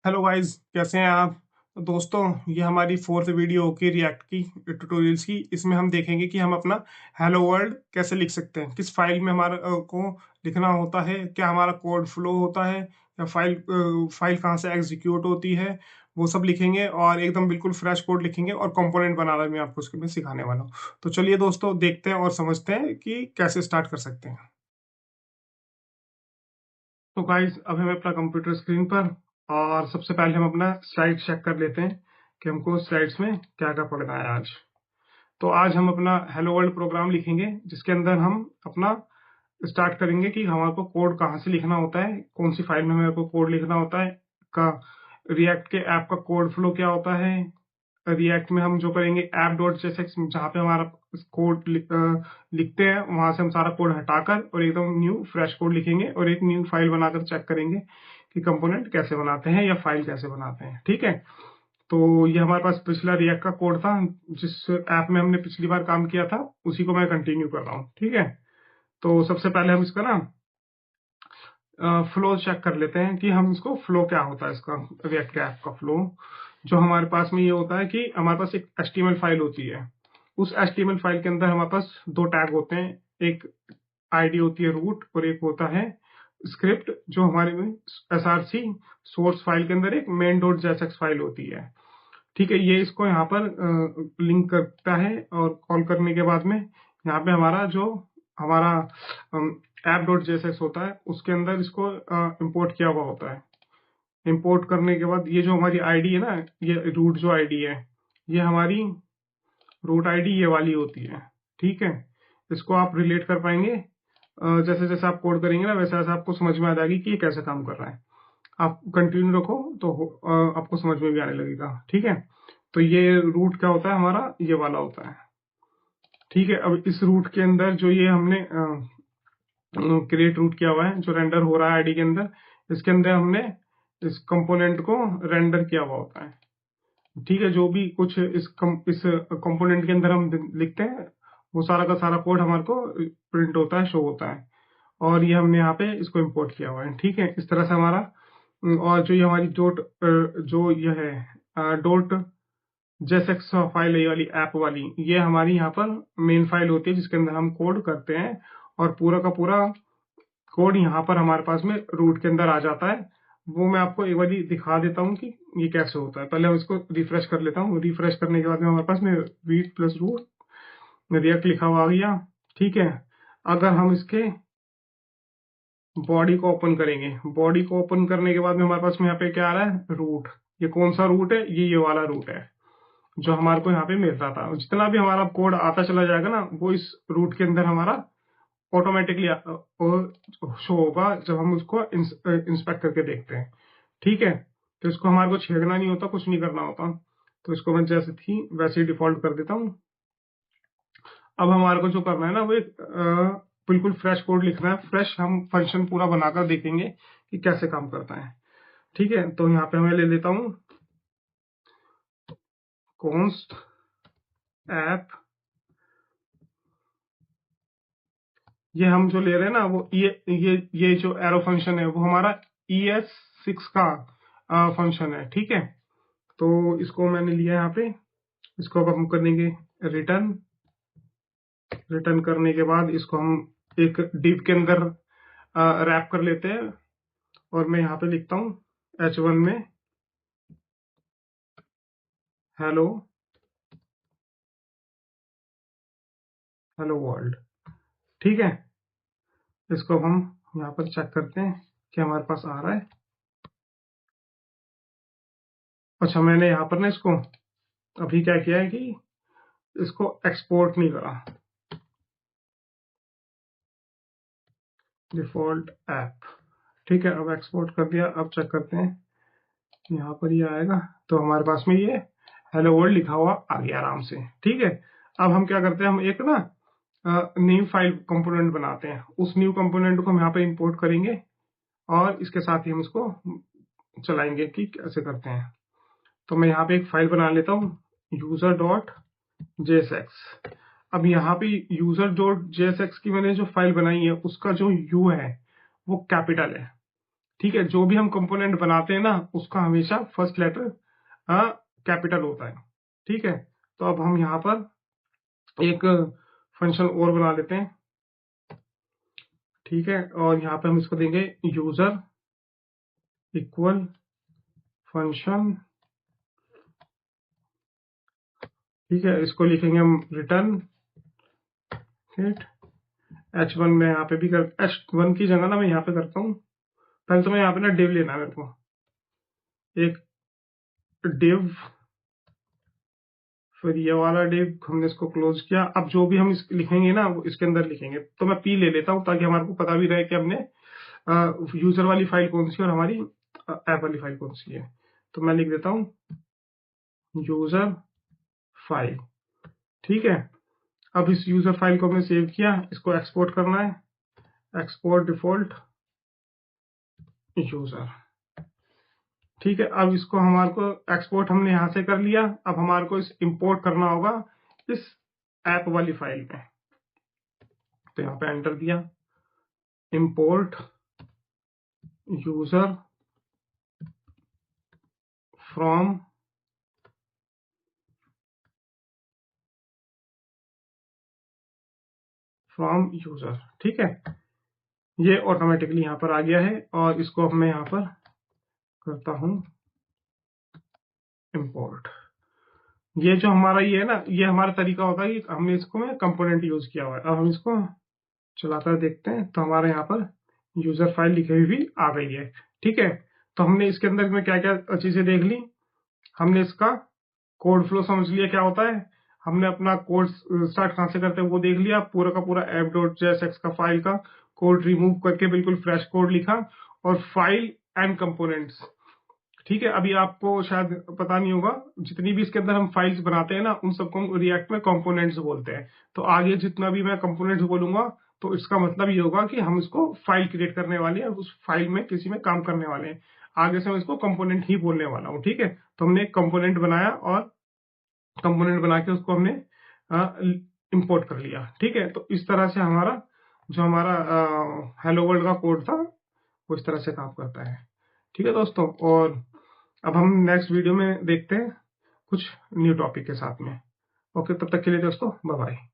Hello guys, कैसे हैं आप? तो दोस्तों, ये हमारी फोर्थ वीडियो होगी रिएक्ट की ट्यूटोरियल्स की। इसमें हम देखेंगे कि हम अपना हेलो वर्ल्ड कैसे लिख सकते हैं, किस फाइल में हमारा को लिखना होता है, क्या हमारा कोड फ्लो होता है, या फाइल कहाँ से एग्जीक्यूट होती है, वो सब लिखेंगे और एकदम बिल्कुल फ्रेश कोड लिखेंगे और कंपोनेंट बनाना मैं आपको उसके में सिखाने वाला हूँ। तो चलिए दोस्तों, देखते हैं और समझते हैं कि कैसे स्टार्ट कर सकते हैं। तो गाइस, अब हम अपना कंप्यूटर स्क्रीन पर, और सबसे पहले हम अपना स्लाइड चेक कर लेते हैं कि हमको स्लाइड्स में क्या क्या पढ़ना है आज। तो आज हम अपना हेलो वर्ल्ड प्रोग्राम लिखेंगे, जिसके अंदर हम अपना स्टार्ट करेंगे कि हमारे को कोड कहाँ से लिखना होता है, कौन सी फाइल में हमारे को कोड लिखना होता है, का रिएक्ट के ऐप का कोड फ्लो क्या होता है। रिएक्ट में हम जो करेंगे ऐप डॉट जेएसएक्स, जहाँ पे हमारा कोड लिखते हैं, वहां से हम सारा कोड हटाकर और एकदम न्यू फ्रेश कोड लिखेंगे और एक न्यू फाइल बनाकर चेक करेंगे कि कंपोनेंट कैसे बनाते हैं या फाइल कैसे बनाते हैं। ठीक है, तो ये हमारे पास पिछला रिएक्ट का कोड था, जिस ऐप में हमने पिछली बार काम किया था, उसी को मैं कंटिन्यू कर रहा हूँ। ठीक है, तो सबसे पहले हम इसका ना फ्लो चेक कर लेते हैं कि हम इसको फ्लो क्या होता है, इसका रिएक्ट के ऐप का फ्लो। जो हमारे पास में ये होता है कि हमारे पास एक एचटीएमएल फाइल होती है। उस एचटीएमएल फाइल के अंदर हमारे पास दो टैग होते हैं, एक आईडी होती है रूट और एक होता है स्क्रिप्ट, जो हमारे में एसआरसी सोर्स फाइल के अंदर एक मेन डॉट जेएसएक्स फाइल होती है। ठीक है, ये इसको यहाँ पर लिंक करता है और कॉल करने के बाद में यहाँ पे हमारा ऐप डॉट जेएसएक्स होता है, उसके अंदर इसको इंपोर्ट किया हुआ होता है। इंपोर्ट करने के बाद ये जो हमारी आईडी है ना, ये रूट जो आईडी है, ये हमारी रूट आईडी ये वाली होती है। ठीक है, इसको आप रिलेट कर पाएंगे, जैसे जैसे आप कोड करेंगे ना, वैसे वैसे आपको समझ में आ जाएगी कि ये कैसे काम कर रहा है। आप कंटिन्यू रखो तो आपको समझ में भी आने लगेगा। ठीक है, तो ये रूट क्या होता है, हमारा ये वाला होता है। ठीक है, अब इस रूट के अंदर जो ये हमने क्रिएट रूट किया हुआ है, जो रेंडर हो रहा है आईडी के अंदर, इसके अंदर हमने इस कंपोनेंट को रेंडर किया हुआ होता है। ठीक है, जो भी कुछ इस कंपोनेंट के अंदर हम लिखते हैं, वो सारा का सारा कोड हमारे को प्रिंट होता है, शो होता है, और ये हमने यहाँ पे इसको इंपोर्ट किया हुआ है। ठीक है, इस तरह से हमारा और जो ये हमारी जो ये है डॉट जेएसएक्स फाइल है, ये वाली ऐप वाली, ये हमारी यहाँ पर मेन फाइल होती है, जिसके अंदर हम कोड करते हैं, और पूरा का पूरा कोड यहाँ पर हमारे पास में रूट के अंदर आ जाता है। वो मैं आपको एक बार दिखा देता हूँ कि ये कैसे होता है। पहले हम इसको रिफ्रेश कर लेता हूँ। रिफ्रेश करने के बाद में हमारे पास में रीड प्लस रूट रिएक्ट लिखा हुआ आ गया। ठीक है, अगर हम इसके बॉडी को ओपन करेंगे, बॉडी को ओपन करने के बाद में हमारे पास में यहाँ पे क्या आ रहा है, रूट। ये कौन सा रूट है, ये वाला रूट है जो हमारे को यहाँ पे मिल रहा था। जितना भी हमारा कोड आता चला जाएगा ना, वो इस रूट के अंदर हमारा ऑटोमेटिकली शो होगा जब हम उसको इंस्पेक्ट करके देखते हैं। ठीक है, तो इसको हमारे को छेड़ना नहीं होता, कुछ नहीं करना होता। तो इसको मैं जैसे थी वैसे ही डिफॉल्ट कर देता हूँ। अब हमारे को जो करना है ना, वो एक बिल्कुल फ्रेश कोड लिखना है। फ्रेश हम फंक्शन पूरा बनाकर देखेंगे कि कैसे काम करता है। ठीक है, तो यहाँ पे मैं ले लेता हूँ const app। ये हम जो ले रहे हैं ना, वो ये जो एरो फंक्शन है, वो हमारा ES6 का फंक्शन है। ठीक है, तो इसको मैंने लिया यहाँ पे। इसको अब हम करेंगे रिटर्न। रिटर्न करने के बाद इसको हम एक डिव के अंदर रैप कर लेते हैं, और मैं यहाँ पे लिखता हूँ H1 में हेलो हेलो वर्ल्ड। ठीक है, इसको अब हम यहाँ पर चेक करते हैं कि हमारे पास आ रहा है। अच्छा, मैंने यहाँ पर ना इसको अभी क्या किया है कि इसको एक्सपोर्ट नहीं करा, डिफॉल्ट ऐप। ठीक है, अब एक्सपोर्ट कर दिया। अब चेक करते हैं, यहाँ पर ये आएगा तो हमारे पास में ये हेलो वर्ल्ड लिखा हुआ आ गया आराम से। ठीक है, अब हम क्या करते हैं, हम एक ना न्यू फाइल कंपोनेंट बनाते हैं। उस न्यू कंपोनेंट को हम यहाँ पे इंपोर्ट करेंगे, और इसके साथ ही हम इसको चलाएंगे कि कैसे करते हैं। तो मैं यहाँ पे एक फाइल बना लेता हूँ, यूजर डॉट जेएसएक्स। अब यहाँ पे यूजर डॉट जेएसएक्स की मैंने जो फाइल बनाई है, उसका जो यू है वो कैपिटल है। ठीक है, जो भी हम कंपोनेंट बनाते हैं ना उसका हमेशा फर्स्ट लेटर कैपिटल होता है। ठीक है, तो अब हम यहाँ पर एक फंक्शन और बना लेते हैं। ठीक है, और यहाँ पे हम इसको देंगे यूजर इक्वल फंक्शन। ठीक है, इसको लिखेंगे हम रिटर्न हिट h1 में यहाँ पे भी कर h1 की जगह ना मैं यहाँ पे करता हूँ। पहले तो मैं यहाँ पे ना डिव लेना है मेरे को, एक डिव, फिर ये वाला डिव हमने इसको क्लोज किया। अब जो भी हम लिखेंगे ना वो इसके अंदर लिखेंगे। तो मैं p ले लेता हूँ ताकि हमारे को पता भी रहे कि हमने यूजर वाली फाइल कौन सी और हमारी ऐप वाली फाइल कौन सी है। तो मैं लिख देता हूँ यूजर फाइल। ठीक है, अब इस यूजर फाइल को हमने सेव किया, इसको एक्सपोर्ट करना है, एक्सपोर्ट डिफॉल्ट यूजर। ठीक है, अब इसको हमारे को एक्सपोर्ट हमने यहां से कर लिया। अब हमारे को इस इंपोर्ट करना होगा इस ऐप वाली फाइल में। तो यहाँ पे एंटर दिया, इंपोर्ट यूजर फ्रॉम यूजर। ठीक है, ये ऑटोमेटिकली यहाँ पर आ गया है और इसको अब मैं यहाँ पर करता हूं इंपोर्ट। ये जो हमारा ये है ना, ये हमारा तरीका होता है कि हमने इसको में कंपोनेंट यूज किया हुआ है। अब हम इसको चलाकर देखते हैं तो हमारे यहाँ पर यूजर फाइल लिखी हुई भी आ गई है। ठीक है, तो हमने इसके अंदर में क्या क्या चीजें देख ली। हमने इसका कोड फ्लो समझ लिया क्या होता है, हमने अपना कोड स्टार्ट कहाँ से करते हैं वो देख लिया, पूरा का पूरा app.jsx का फाइल का कोड रिमूव करके बिल्कुल फ्रेश कोड लिखा, और फाइल एंड कंपोनेंट्स। ठीक है, अभी आपको शायद पता नहीं होगा, जितनी भी इसके अंदर हम फाइल्स बनाते हैं ना उन सबको रिएक्ट में कंपोनेंट्स बोलते हैं। तो आगे जितना भी मैं कंपोनेंट्स बोलूंगा तो इसका मतलब ये होगा कि हम इसको फाइल क्रिएट करने वाले हैं, उस फाइल में किसी में काम करने वाले हैं। आगे से मैं इसको कंपोनेंट ही बोलने वाला हूँ। ठीक है, तो हमने एक कंपोनेंट बनाया और कंपोनेंट बना के उसको हमने इंपोर्ट कर लिया। ठीक है, तो इस तरह से हमारा जो हमारा हेलो वर्ल्ड का कोड था वो इस तरह से काम करता है। ठीक है दोस्तों, और अब हम नेक्स्ट वीडियो में देखते हैं कुछ न्यू टॉपिक के साथ में। ओके, तब तक के लिए दोस्तों बाय बाय।